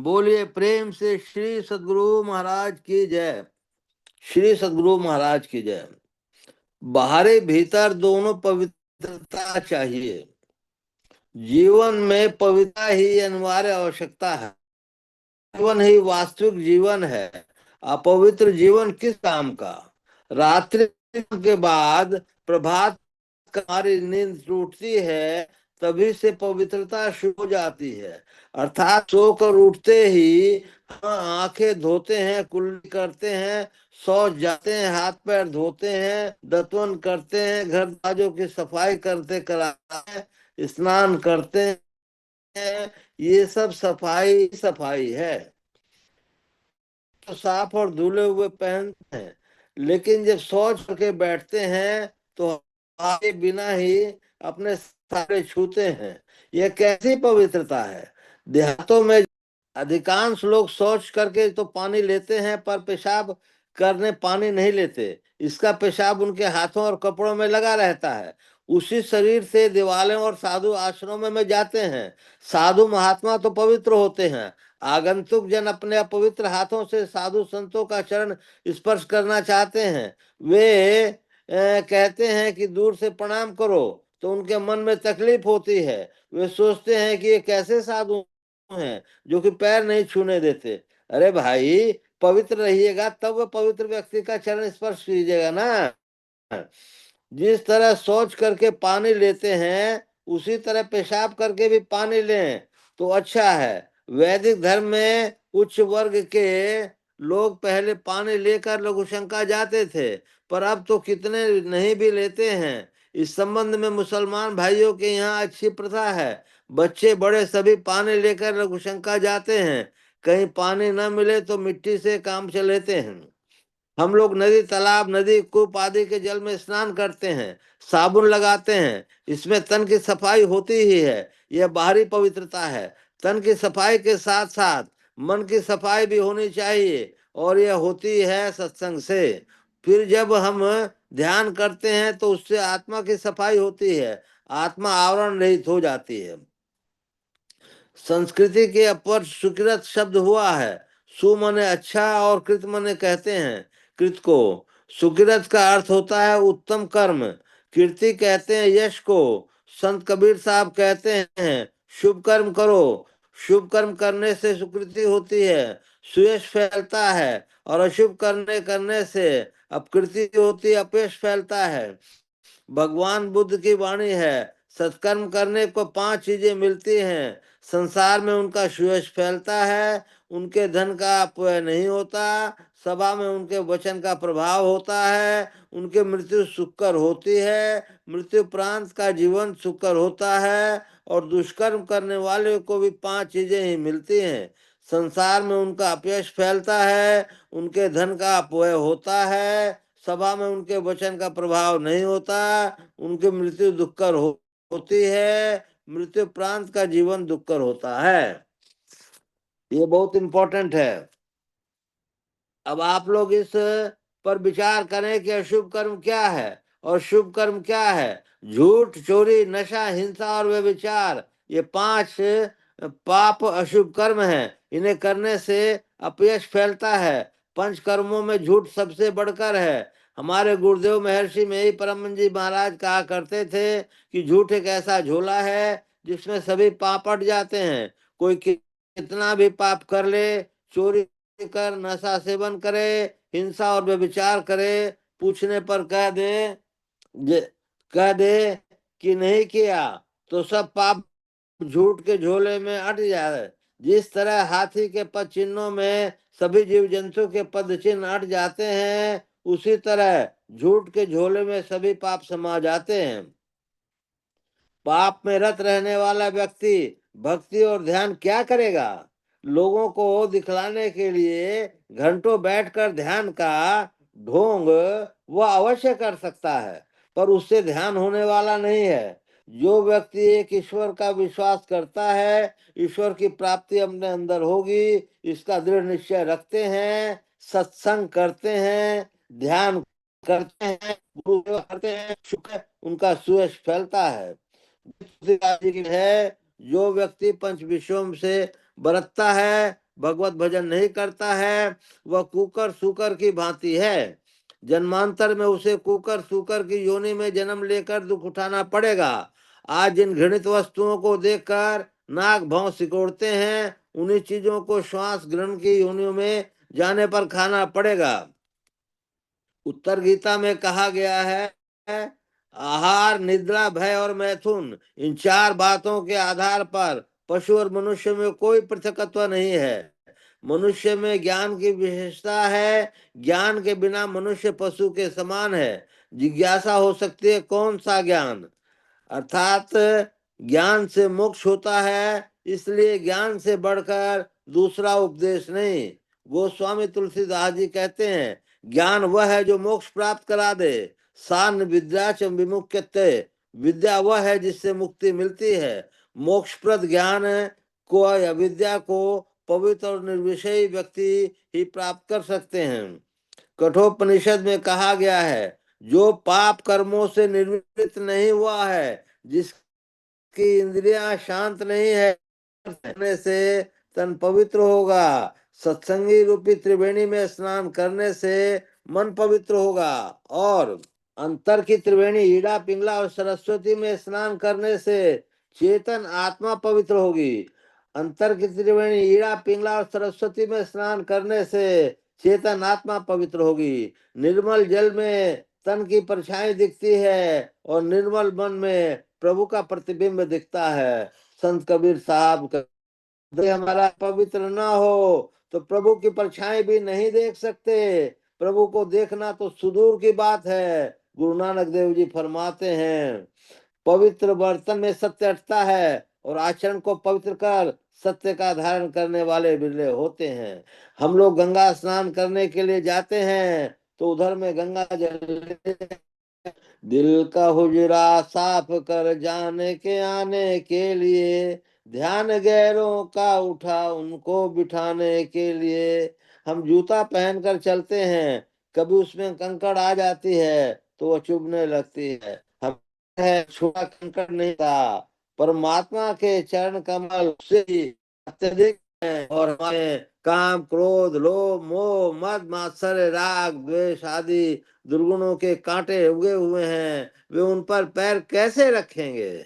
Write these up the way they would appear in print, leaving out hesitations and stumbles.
बोलिए प्रेम से श्री सद्गुरु महाराज की जय। श्री सद्गुरु महाराज की जय। बाहरी भीतर दोनों पवित्रता चाहिए। जीवन में पवित्रता ही अनिवार्य आवश्यकता है। जीवन ही वास्तविक जीवन है। अपवित्र जीवन किस काम का। रात्रि के बाद प्रभात हमारी नींद टूटती है, तभी से पवित्रता शुरू हो जाती है। अर्थात सोकर उठते ही हम आंखें धोते हैं, कुल्ली करते हैं, शौच जाते हैं, हाथ पैर धोते हैं, दतवन करते हैं, घर दरवाजों की सफाई करते कराते हैं, स्नान करते हैं। ये सब सफाई सफाई है। तो साफ और धुले हुए पहनते हैं, लेकिन जब शौच करके बैठते हैं तो आए बिना ही अपने सारे छूते हैं। यह कैसी पवित्रता है। देहातों में अधिकांश लोग शौच करके तो पानी लेते हैं, पर पेशाब करने पानी नहीं लेते। इसका पेशाब उनके हाथों और कपड़ों में लगा रहता है। उसी शरीर से देवालयों और साधु आश्रमों में जाते हैं। साधु महात्मा तो पवित्र होते हैं। आगंतुक जन अपने अपवित्र हाथों से साधु संतों का चरण स्पर्श करना चाहते हैं। वे कहते हैं कि दूर से प्रणाम करो, तो उनके मन में तकलीफ होती है। वे सोचते हैं कि ये कैसे साधु हैं जो कि पैर नहीं छूने देते। अरे भाई, पवित्र रहिएगा तब वह पवित्र व्यक्ति का चरण स्पर्श कीजिएगा ना। जिस तरह शौच करके पानी लेते हैं, उसी तरह पेशाब करके भी पानी लें तो अच्छा है। वैदिक धर्म में उच्च वर्ग के लोग पहले पानी लेकर लघुशंका जाते थे, पर अब तो कितने नहीं भी लेते हैं। इस संबंध में मुसलमान भाइयों के यहाँ अच्छी प्रथा है। बच्चे बड़े सभी पानी लेकर लघुशंका जाते हैं। कहीं पानी न मिले तो मिट्टी से काम चलेते हैं। हम लोग नदी, तालाब, नदी, कूप आदि के जल में स्नान करते हैं, साबुन लगाते हैं। इसमें तन की सफाई होती ही है। यह बाहरी पवित्रता है। तन की सफाई के साथ साथ मन की सफाई भी होनी चाहिए, और यह होती है सत्संग से। फिर जब हम ध्यान करते हैं तो उससे आत्मा की सफाई होती है। आत्मा आवरण रहित हो जाती है। संस्कृति के अपर सुकृत शब्द हुआ है। सु मने अच्छा और कृत मने कहते हैं कृत को। सुकृत का अर्थ होता है उत्तम कर्म। कीर्ति कहते हैं यश को। संत कबीर साहब कहते हैं शुभ कर्म करो। शुभ कर्म करने से सुकृति होती है, सुयश फैलता है। और अशुभ करने करने से अपकृति होती है, अपयश फैलता है। भगवान बुद्ध की वाणी है, सत्कर्म करने को 5 चीजें मिलती हैं। संसार में उनका सुयश फैलता है, उनके धन का अपव्यय नहीं होता, सभा में उनके वचन का प्रभाव होता है, उनके मृत्यु सुखकर होती है, मृत्यु उपरांत का जीवन सुखकर होता है। और दुष्कर्म करने वाले को भी 5 चीजें ही मिलती हैं। संसार में उनका अपयश फैलता है, उनके धन का अपव्यय होता है, सभा में उनके वचन का प्रभाव नहीं होता, उनकी मृत्यु दुखकर होती है, मृत्यु उपरांत का जीवन दुखकर होता है। ये बहुत इंपॉर्टेंट है। अब आप लोग इस पर विचार करें कि अशुभ कर्म क्या है और शुभ कर्म क्या है। झूठ, चोरी, नशा, हिंसा और व्यभिचार, ये 5 पाप अशुभ कर्म हैं। इन्हें करने से अपयश फैलता है। 5 कर्मों में झूठ सबसे बढ़कर है। हमारे गुरुदेव महर्षि में ही परम जी महाराज कहा करते थे कि झूठ एक ऐसा झोला है जिसमें सभी पाप अट जाते हैं। कोई कितना भी पाप कर ले, चोरी कर, नशा सेवन करे, हिंसा और व्यभिचार करे, पूछने पर कह दे कि नहीं किया, तो सब पाप झूठ के झोले में अट जाए। जिस तरह हाथी के पद चिन्हों में सभी जीव जंतु के पद चिन्ह अट जाते हैं, उसी तरह झूठ के झोले में सभी पाप समा जाते हैं। पाप में रत रहने वाला व्यक्ति भक्ति और ध्यान क्या करेगा। लोगों को दिखलाने के लिए घंटों बैठकर ध्यान का ढोंग वह अवश्य कर सकता है, पर उससे ध्यान होने वाला नहीं है। जो व्यक्ति एक ईश्वर का विश्वास करता है, ईश्वर की प्राप्ति अपने अंदर होगी, इसका दृढ़ निश्चय रखते हैं, सत्संग करते हैं, ध्यान करते हैं, गुरु सेवा करते हैं, शुक्र उनका सुयश फैलता है। है जो व्यक्ति पंच विषयों से बरतता है, भगवत भजन नहीं करता है वह कुकर सुकर की भांति है। जन्मांतर में उसे कुकर सुकर की योनि में जन्म लेकर दुख उठाना पड़ेगा। आज जिन घृणित वस्तुओं को देखकर नाक भौं सिकोड़ते हैं, उन्हीं चीजों को श्वास ग्रहण की योनियों में जाने पर खाना पड़ेगा। उत्तर गीता में कहा गया है, आहार, निद्रा, भय और मैथुन, इन चार बातों के आधार पर पशु और मनुष्य में कोई पृथकत्व नहीं है। मनुष्य में ज्ञान की विशेषता है। ज्ञान के बिना मनुष्य पशु के समान है। जिज्ञासा हो सकती है, कौन सा ज्ञान? अर्थात ज्ञान से मोक्ष होता है, इसलिए ज्ञान से बढ़कर दूसरा उपदेश नहीं। गोस्वामी तुलसीदास जी कहते हैं, ज्ञान वह है जो मोक्ष प्राप्त करा दे। सान विद्या च विमुख्यते, विद्या वह है जिससे मुक्ति मिलती है। मोक्षप्रद ज्ञान को या विद्या को पवित्र और निर्विषयी व्यक्ति ही प्राप्त कर सकते हैं। कठोपनिषद में कहा गया है, जो पाप कर्मों से निर्वृत्त नहीं हुआ है, जिसकी इंद्रियां शांत नहीं है, करने से तन पवित्र होगा। सत्संगी रूपी त्रिवेणी में स्नान करने से मन पवित्र होगा। और अंतर की त्रिवेणी ईड़ा, पिंगला और सरस्वती में स्नान करने से चेतन आत्मा पवित्र होगी। अंतर की त्रिवेणी ईड़ा, पिंगला और सरस्वती में स्नान करने से चेतन आत्मा पवित्र होगी। निर्मल जल में तन की परछाई दिखती है और निर्मल मन में प्रभु का प्रतिबिंब दिखता है। संत कबीर साहब हमारा पवित्र ना हो तो प्रभु की परछाई भी नहीं देख सकते। प्रभु को देखना तो सुदूर की बात है। गुरु नानक देव जी फरमाते हैं, पवित्र बर्तन में सत्य अटता है और आचरण को पवित्र कर सत्य का धारण करने वाले बिरले होते हैं। हम लोग गंगा स्नान करने के लिए जाते हैं तो उधर में गंगा जल, दिल का हुजरा साफ कर जाने के आने के लिए, ध्यान गैरों का उठा उनको बिठाने के लिए। हम जूता पहनकर चलते हैं, कभी उसमें कंकड़ आ जाती है तो वह चुभने लगती है। हम है छोटा कंकड़ नहीं था, परमात्मा के चरण कमल से अत्यधिक है। और हमारे काम, क्रोध, लोभ, मोह, मद, मात्सर्य, राग, द्वेष आदि दुर्गुणों के कांटे उगे हुए हैं, वे उन पर पैर कैसे रखेंगे?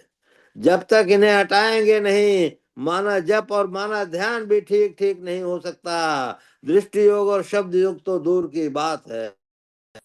जब तक इन्हें हटाएंगे नहीं, माना जप और माना ध्यान भी ठीक ठीक नहीं हो सकता। दृष्टि योग और शब्द योग तो दूर की बात है।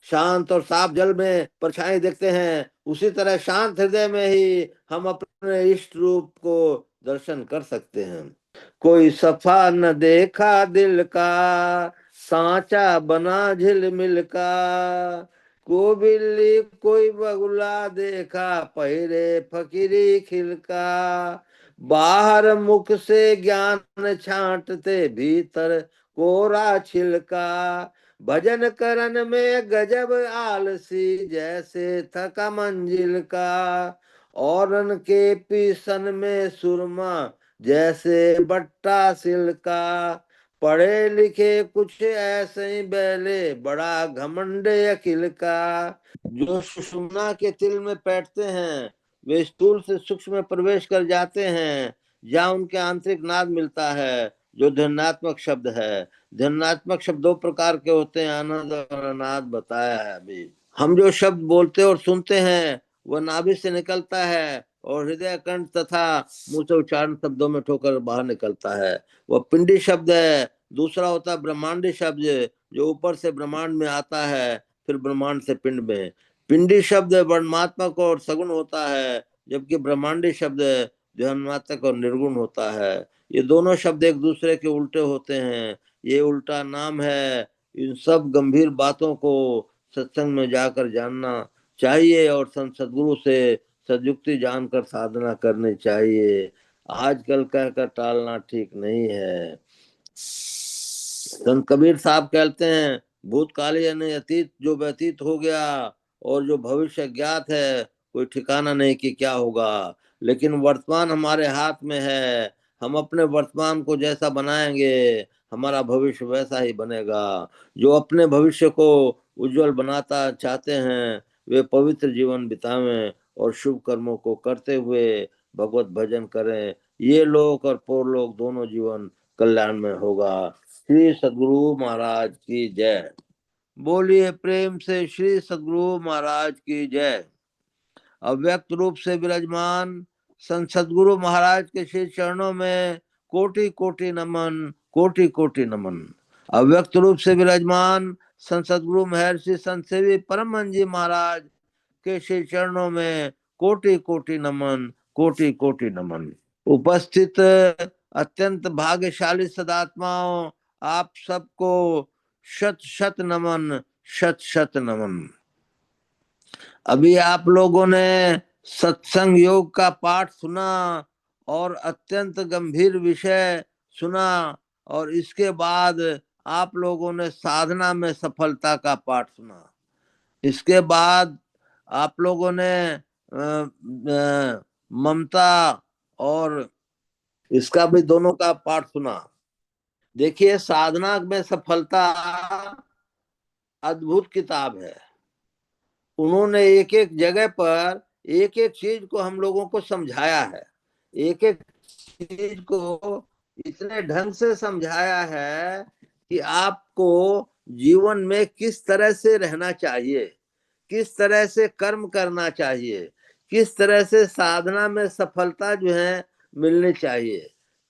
शांत और साफ जल में परछाई देखते हैं, उसी तरह शांत हृदय में ही हम अपने इष्ट रूप को दर्शन कर सकते हैं। कोई सफा न देखा दिल का, सांचा बना झिलमिल का, को बिल्ली कोई बगुला देखा, पहिरे फकीरी खिलका, बाहर मुख से ज्ञान छांटते भीतर कोरा छिलका, भजन करन में गजब आलसी जैसे थका मंजिल का, औरन के पीसन में सुरमा जैसे बट्टा सिल्का, पढ़े लिखे कुछ ऐसे ही बैले बड़ा घमंड अकिल का। जो सुषुम्ना के तिल में बैठते हैं वे स्थूल से सूक्ष्म में प्रवेश कर जाते हैं, जहाँ उनके आंतरिक नाद मिलता है जो ध्यानात्मक शब्द है। ध्यानात्मक शब्द दो प्रकार के होते हैं, आनंद और अनाद बताया है अभी। हम जो शब्द बोलते और सुनते हैं वह नाभि से निकलता है और हृदय कंठ तथा मुंह से उच्चारण शब्दों में ठोकर बाहर निकलता है, वह पिंडी शब्द है। दूसरा होता है ब्रह्मांडी शब्द, जो ऊपर से ब्रह्मांड में आता है फिर ब्रह्मांड से पिंड में। पिंडी शब्द वर्णनात्मक और सगुण होता है, जबकि ब्रह्मांडी शब्द ध्यानात्मक और निर्गुण होता है। ये दोनों शब्द एक दूसरे के उल्टे होते हैं, ये उल्टा नाम है। इन सब गंभीर बातों को सत्संग में जाकर जानना चाहिए और संत सदगुरु से सदयुक्ति जानकर साधना करनी चाहिए। आजकल कहकर टालना ठीक नहीं है। संत कबीर साहब कहते हैं, भूतकाल यानी अतीत जो व्यतीत हो गया और जो भविष्य ज्ञात है, कोई ठिकाना नहीं कि क्या होगा, लेकिन वर्तमान हमारे हाथ में है। हम अपने वर्तमान को जैसा बनाएंगे हमारा भविष्य वैसा ही बनेगा। जो अपने भविष्य को उज्जवल बनाता चाहते हैं वे पवित्र जीवन बितावें और शुभ कर्मों को करते हुए भगवत भजन करें। ये लोक और परलोक दोनों जीवन कल्याण में होगा। श्री सद्गुरु महाराज की जय। बोलिए प्रेम से श्री सद्गुरु महाराज की जय। अव्यक्त रूप से विराजमान संत सद्गुरु महाराज के श्री चरणों में कोटि कोटि नमन, कोटि कोटि नमन। अव्यक्त रूप से विराजमान संत सद्गुरु महर्षि संत सेवी परमहंस जी महाराज के श्री चरणों में कोटि कोटि नमन, कोटि कोटि नमन। उपस्थित अत्यंत भाग्यशाली सदात्माओं, आप सबको शत शत नमन, शत शत नमन। अभी आप लोगों ने सत्संग योग का पाठ सुना और अत्यंत गंभीर विषय सुना, और इसके बाद आप लोगों ने साधना में सफलता का पाठ सुना। इसके बाद आप लोगों ने ममता और इसका भी दोनों का पाठ सुना। देखिए, साधना में सफलता अद्भुत किताब है। उन्होंने एक एक जगह पर एक एक चीज को हम लोगों को समझाया है। एक एक चीज को इतने ढंग से समझाया है कि आपको जीवन में किस तरह से रहना चाहिए, किस तरह से कर्म करना चाहिए, किस तरह से साधना में सफलता जो है मिलनी चाहिए।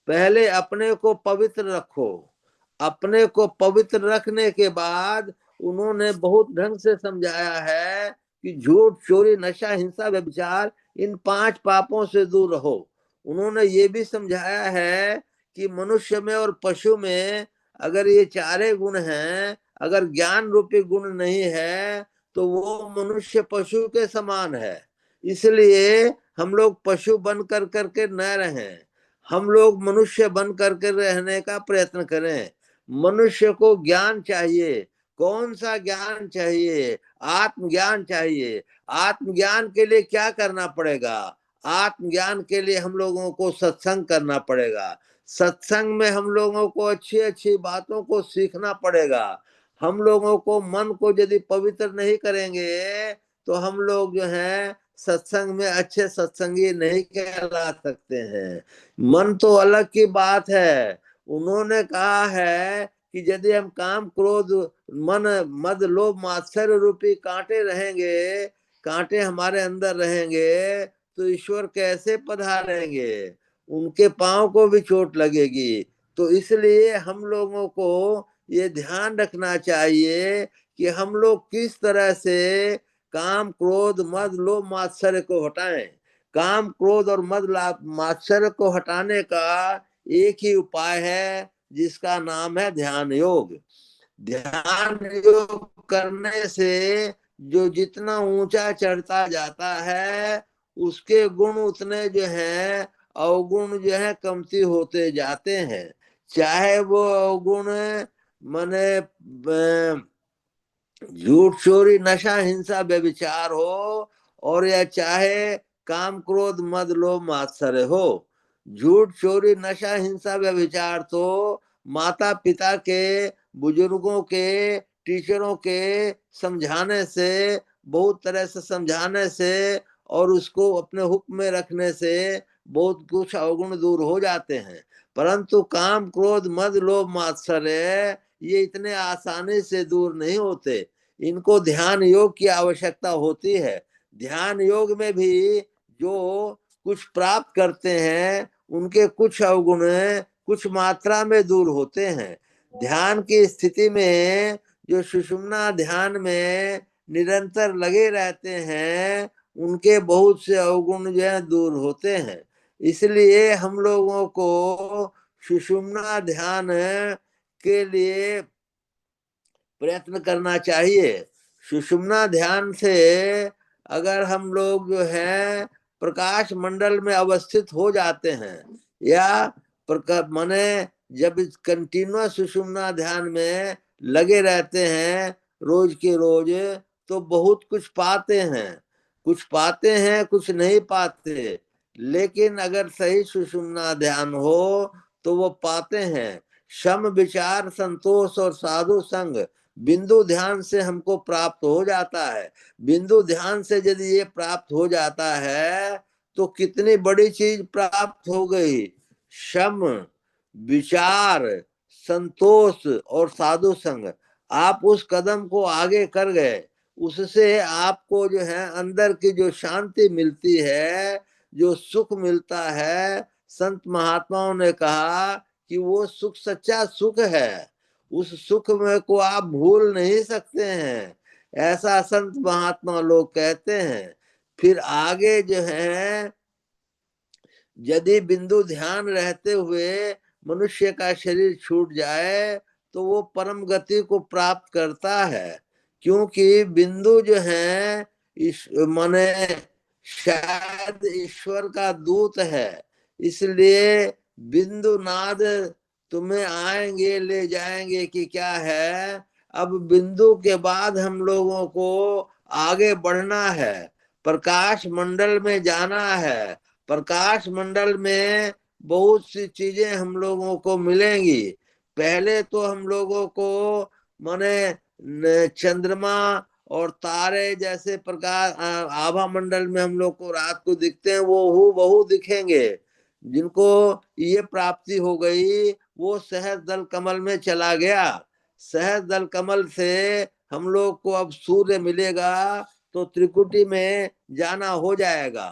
पहले अपने को पवित्र रखो। अपने को पवित्र रखने के बाद उन्होंने बहुत ढंग से समझाया है कि झूठ, चोरी, नशा, हिंसा, व्यभिचार, इन 5 पापों से दूर रहो। उन्होंने ये भी समझाया है कि मनुष्य में और पशु में अगर ये 4 गुण हैं, अगर ज्ञान रूपी गुण नहीं है तो वो मनुष्य पशु के समान है। इसलिए हम लोग पशु बन कर करके न रहें, हम लोग मनुष्य बन करके रहने का प्रयत्न करें। मनुष्य को ज्ञान चाहिए। कौन सा ज्ञान चाहिए? आत्मज्ञान चाहिए। आत्मज्ञान के लिए क्या करना पड़ेगा? आत्मज्ञान के लिए हम लोगों को सत्संग करना पड़ेगा। सत्संग में हम लोगों को अच्छी अच्छी बातों को सीखना पड़ेगा। हम लोगों को मन को यदि पवित्र नहीं करेंगे तो हम लोग जो है सत्संग में अच्छे सत्संगी नहीं कहला सकते हैं। मन तो अलग की बात है। उन्होंने कहा है कि यदि हम काम, क्रोध, मन, मद, लोभ, मात्सर्य रूपी कांटे रहेंगे, कांटे हमारे अंदर रहेंगे तो ईश्वर कैसे पधारेंगे? उनके पांव को भी चोट लगेगी। तो इसलिए हम लोगों को ये ध्यान रखना चाहिए कि हम लोग किस तरह से काम, क्रोध, मद, लोभ, मात्सर्य को हटाएं। काम, क्रोध और मद, मात्सर्य को हटाने का एक ही उपाय है जिसका नाम है ध्यान योग। ध्यान योग करने से जो जितना ऊंचा चढ़ता जाता है उसके गुण उतने जो है अवगुण जो है कमती होते जाते हैं। चाहे वो अवगुण माने झूठ, चोरी, नशा, हिंसा, व्यभिचार हो, और या चाहे काम, क्रोध, मद, लोभ, मात्सर्य हो। झूठ, चोरी, नशा, हिंसा, व्यभिचार तो माता पिता के, बुजुर्गों के, टीचरों के समझाने से, बहुत तरह से समझाने से और उसको अपने हुक्म में रखने से बहुत कुछ अवगुण दूर हो जाते हैं। परंतु काम, क्रोध, मद, लोभ, मात्सर्य ये इतने आसानी से दूर नहीं होते। इनको ध्यान योग की आवश्यकता होती है। ध्यान योग में भी जो कुछ प्राप्त करते हैं उनके कुछ अवगुण कुछ मात्रा में दूर होते हैं। ध्यान की स्थिति में जो सुषुम्ना ध्यान में निरंतर लगे रहते हैं उनके बहुत से अवगुण जो है दूर होते हैं। इसलिए हम लोगों को सुषुम्ना ध्यान के लिए प्रयत्न करना चाहिए। सुषुम्ना ध्यान से अगर हम लोग जो है प्रकाश मंडल में अवस्थित हो जाते हैं या माने जब कंटिन्यूअस सुषुम्ना ध्यान में लगे रहते हैं रोज के रोज तो बहुत कुछ पाते हैं। कुछ पाते हैं, कुछ नहीं पाते, लेकिन अगर सही सुषुम्ना ध्यान हो तो वो पाते हैं। सम विचार, संतोष और साधु संग बिंदु ध्यान से हमको प्राप्त हो जाता है। बिंदु ध्यान से यदि ये प्राप्त हो जाता है तो कितनी बड़ी चीज प्राप्त हो गई। सम, विचार, संतोष और साधु संग, आप उस कदम को आगे कर गए, उससे आपको जो है अंदर की जो शांति मिलती है, जो सुख मिलता है, संत महात्माओं ने कहा कि वो सुख सच्चा सुख है, उस सुख में को आप भूल नहीं सकते हैं, ऐसा संत महात्मा लोग कहते हैं। फिर आगे जो है, यदि बिंदु ध्यान रहते हुए मनुष्य का शरीर छूट जाए तो वो परम गति को प्राप्त करता है, क्योंकि बिंदु जो है माने शायद ईश्वर का दूत है, इसलिए बिंदु नाद तुम्हें आएंगे ले जाएंगे कि क्या है। अब बिंदु के बाद हम लोगों को आगे बढ़ना है, प्रकाश मंडल में जाना है, प्रकाश मंडल में बहुत सी चीजें हम लोगों को मिलेंगी। पहले तो हम लोगों को माने चंद्रमा और तारे जैसे प्रकाश आभा मंडल में हम लोग को रात को दिखते हैं, वो हूबहू दिखेंगे। जिनको ये प्राप्ति हो गई वो सहज दल कमल में चला गया, सहज दल कमल से हम लोग को अब सूर्य मिलेगा तो त्रिकुटी में जाना हो जाएगा।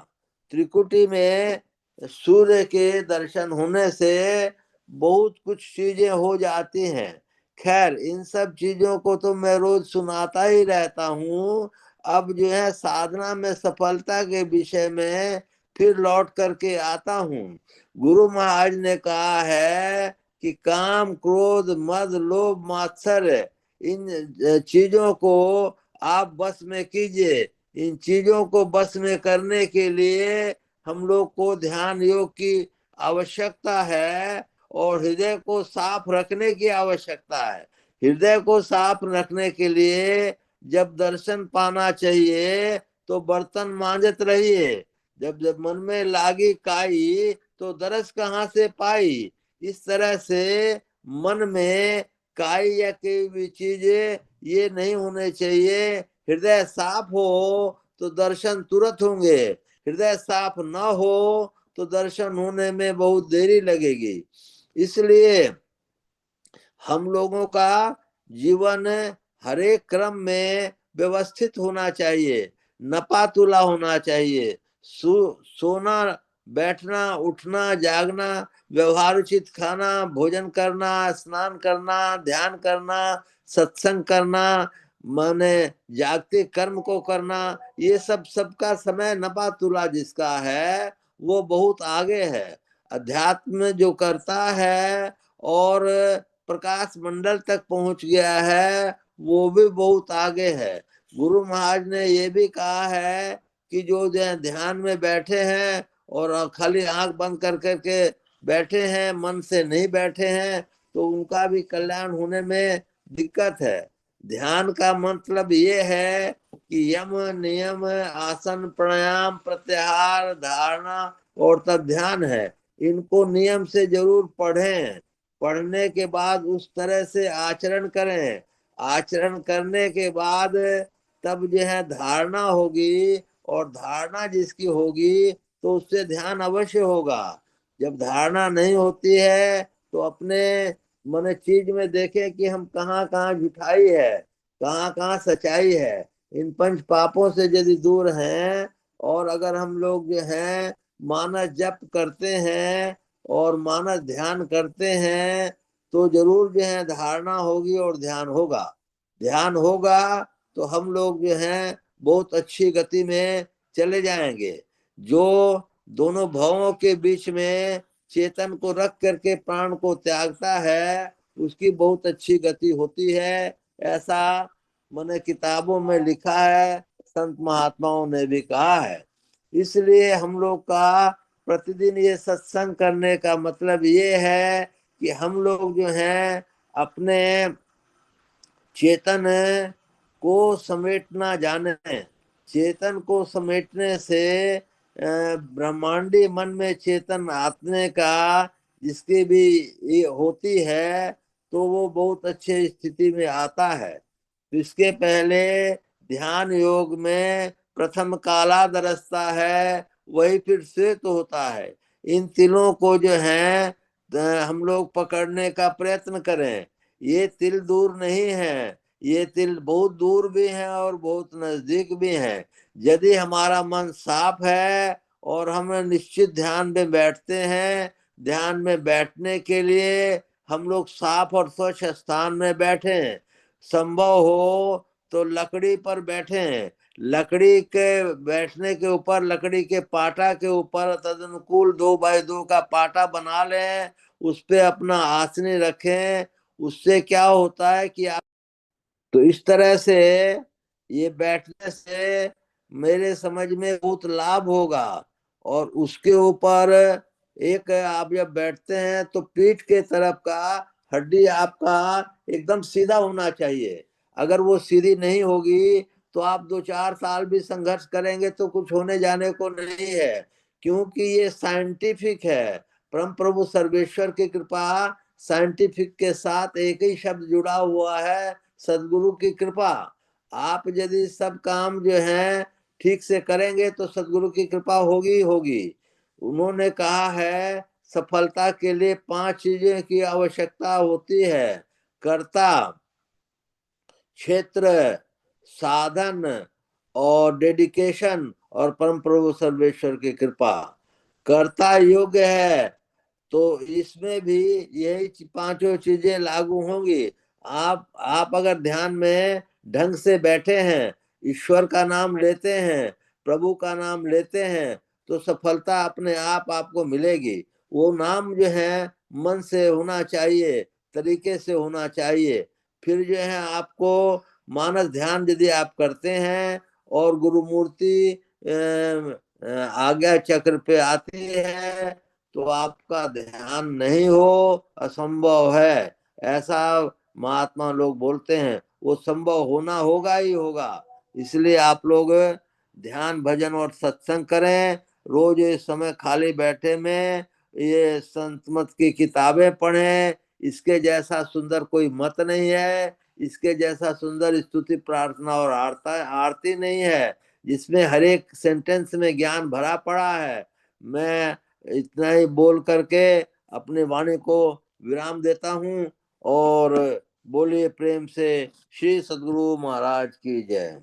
त्रिकुटी में सूर्य के दर्शन होने से बहुत कुछ चीजें हो जाती हैं। खैर इन सब चीजों को तो मैं रोज सुनाता ही रहता हूँ। अब जो है साधना में सफलता के विषय में फिर लौट करके आता हूँ। गुरु महाराज ने कहा है कि काम, क्रोध, मद, लोभ, मात्सर्य, इन चीजों को आप बस में कीजिए। इन चीजों को बस में करने के लिए हम लोग को ध्यान योग की आवश्यकता है और हृदय को साफ रखने की आवश्यकता है। हृदय को साफ रखने के लिए जब दर्शन पाना चाहिए तो बर्तन मांजत रहिए, जब जब मन में लागी काई तो दरस कहाँ से पाई। इस तरह से मन में काई या कोई भी चीजें ये नहीं होने चाहिए। हृदय साफ हो तो दर्शन तुरंत होंगे, हृदय साफ न हो तो दर्शन होने में बहुत देरी लगेगी। इसलिए हम लोगों का जीवन हर एक क्रम में व्यवस्थित होना चाहिए, नपातुला होना चाहिए। सोना, बैठना, उठना, जागना, व्यवहारोचित खाना, भोजन करना, स्नान करना, ध्यान करना, सत्संग करना, माने जागते कर्म को करना, ये सब सबका समय नपातुला जिसका है वो बहुत आगे है। अध्यात्म जो करता है और प्रकाश मंडल तक पहुंच गया है वो भी बहुत आगे है। गुरु महाराज ने ये भी कहा है कि जो ध्यान में बैठे हैं और खाली आंख बंद कर करके बैठे हैं, मन से नहीं बैठे हैं, तो उनका भी कल्याण होने में दिक्कत है। ध्यान का मतलब ये है कि यम, नियम, आसन, प्राणायाम, प्रत्याहार, धारणा और तब ध्यान है। इनको नियम से जरूर पढ़ें, पढ़ने के बाद उस तरह से आचरण करें, आचरण करने के बाद तब जो है धारणा होगी, और धारणा जिसकी होगी तो उससे ध्यान अवश्य होगा। जब धारणा नहीं होती है तो अपने मन चीज में देखें कि हम कहाँ कहाँ झुठाई है, कहाँ कहाँ सच्चाई है। इन पंच पापों से यदि दूर हैं और अगर हम लोग जो है मानस जप करते हैं और मानस ध्यान करते हैं तो जरूर जो है धारणा होगी और ध्यान होगा। ध्यान होगा तो हम लोग जो है बहुत अच्छी गति में चले जाएंगे। जो दोनों भावों के बीच में चेतन को रख करके प्राण को त्यागता है उसकी बहुत अच्छी गति होती है, ऐसा मैंने किताबों में लिखा है, संत महात्माओं ने भी कहा है। इसलिए हम लोग का प्रतिदिन ये सत्संग करने का मतलब ये है कि हम लोग जो हैं अपने चेतन को समेटना जाने। चेतन को समेटने से ब्रह्मांडी मन में चेतन आत्मे का जिसकी भी ये होती है तो वो बहुत अच्छे स्थिति में आता है। तो इसके पहले ध्यान योग में प्रथम काला दरसता है, वही फिर श्वेत होता है। इन तीनों को जो है हम लोग पकड़ने का प्रयत्न करें। ये तिल दूर नहीं है, ये तिल बहुत दूर भी है और बहुत नजदीक भी है। यदि हमारा मन साफ है और हम निश्चित ध्यान में बैठते हैं, ध्यान में बैठने के लिए हम लोग साफ और स्वच्छ स्थान में बैठे, संभव हो तो लकड़ी पर बैठे, लकड़ी के बैठने के ऊपर, लकड़ी के पाटा के ऊपर तदनुकूल 2x2 का पाटा बना लें, उस पे अपना आसनी रखें। उससे क्या होता है कि आप, तो इस तरह से ये बैठने से मेरे समझ में बहुत लाभ होगा। और उसके ऊपर एक, आप जब बैठते हैं तो पीठ के तरफ का हड्डी आपका एकदम सीधा होना चाहिए। अगर वो सीधी नहीं होगी तो आप 2-4 साल भी संघर्ष करेंगे तो कुछ होने जाने को नहीं है, क्योंकि ये साइंटिफिक है। परम प्रभु सर्वेश्वर की कृपा साइंटिफिक के साथ एक ही शब्द जुड़ा हुआ है, सदगुरु की कृपा। आप यदि सब काम जो है ठीक से करेंगे तो सदगुरु की कृपा होगी होगी। उन्होंने कहा है सफलता के लिए 5 चीजें की आवश्यकता होती है: कर्ता, क्षेत्र, साधन और डेडिकेशन, और परम प्रभु सर्वेश्वर की कृपा। कर्ता योग्य है तो इसमें भी यही 5 चीजें लागू होंगी। आप अगर ध्यान में ढंग से बैठे हैं, ईश्वर का नाम लेते हैं, प्रभु का नाम लेते हैं, तो सफलता अपने आप आपको मिलेगी। वो नाम जो है मन से होना चाहिए, तरीके से होना चाहिए। फिर जो है आपको मानस ध्यान यदि आप करते हैं और गुरु मूर्ति आज्ञा चक्र पे आती है तो आपका ध्यान नहीं हो, असंभव है, ऐसा महात्मा लोग बोलते हैं। वो संभव होना होगा ही होगा। इसलिए आप लोग ध्यान भजन और सत्संग करें। रोज इस समय खाली बैठे में ये संत मत की किताबें पढ़ें। इसके जैसा सुंदर कोई मत नहीं है, इसके जैसा सुंदर स्तुति प्रार्थना और आरती नहीं है, जिसमें हर एक सेंटेंस में ज्ञान भरा पड़ा है। मैं इतना ही बोल करके अपने वाणी को विराम देता हूँ। और बोलिए प्रेम से श्री सद्गुरु महाराज की जय।